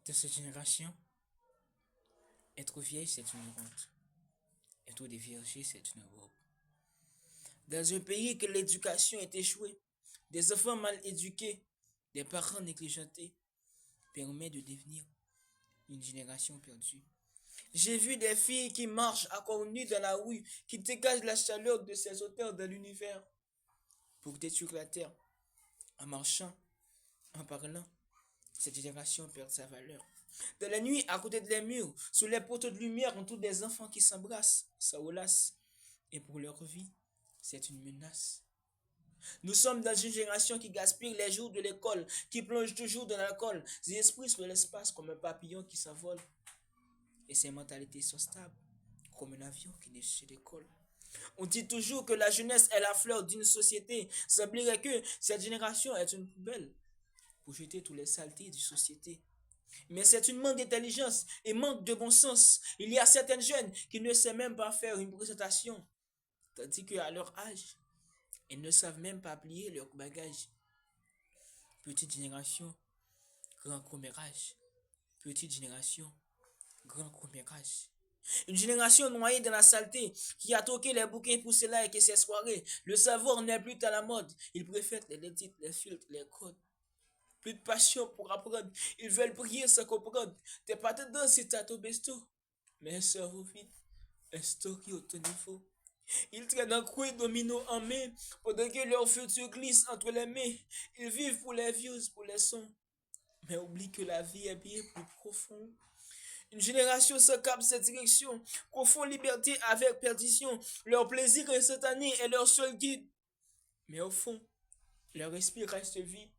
de cette génération, être vieille, c'est une honte. Être déviergé, c'est une robe. Dans un pays que l'éducation est échouée, des enfants mal éduqués, des parents négligents permet de devenir une génération perdue. J'ai vu des filles qui marchent à corps nus dans la rue, qui dégagent la chaleur de ces auteurs de l'univers pour détruire la terre. En marchant, en parlant, cette génération perd sa valeur. Dans la nuit, à côté de les murs, sous les poteaux de lumière, on trouve des enfants qui s'embrassent, s'enlacent. Et pour leur vie, c'est une menace. Nous sommes dans une génération qui gaspille les jours de l'école, qui plonge toujours dans l'alcool, ses esprits sur l'espace comme un papillon qui s'envole. Et ses mentalités sont stables, comme un avion qui ne se décolle. On dit toujours que la jeunesse est la fleur d'une société. Ça oublierait que cette génération est une poubelle pour jeter tous les saletés de société. Mais c'est une manque d'intelligence et manque de bon sens. Il y a certaines jeunes qui ne savent même pas faire une présentation, tandis qu'à leur âge, elles ne savent même pas plier leurs bagages. Petite génération, grand commérage. Petite génération, grand commérage. Une génération noyée dans la saleté, qui a toqué les bouquins pour ses likes et ses soirées. Le savoir n'est plus à la mode. Ils préfèrent les edits, les filtres, les codes. Plus de passion pour apprendre. Ils veulent prier sans comprendre. T'es pas dedans si t'as ton besto. Mais un cerveau vide, un stock au ton niveau. Ils traînent un couille domino en main, pendant que leur futur glisse entre les mains. Ils vivent pour les views, pour les sons. Mais oublient que la vie est bien plus profonde. Une génération sans cap cette direction, confond liberté avec perdition. Leur plaisir instantané est leur seul guide. Mais au fond, leur esprit reste vide.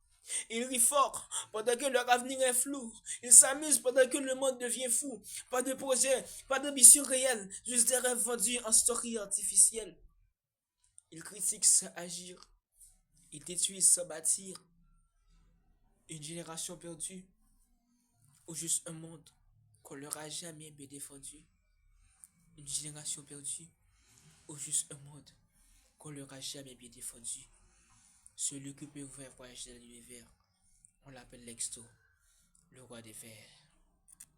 Ils rient fort pendant que leur avenir est flou. Ils s'amusent pendant que le monde devient fou. Pas de projet, pas d'ambition réelle, juste des rêves vendus en story artificielle. Ils critiquent sans agir. Ils détruisent sans bâtir. Une génération perdue, ou juste un monde qu'on leur a jamais bien défendu. Une génération perdue, ou juste un monde qu'on leur a jamais bien défendu. Celui qui peut ouvrir voyager dans l'univers, on l'appelle Lexto, le roi des vers.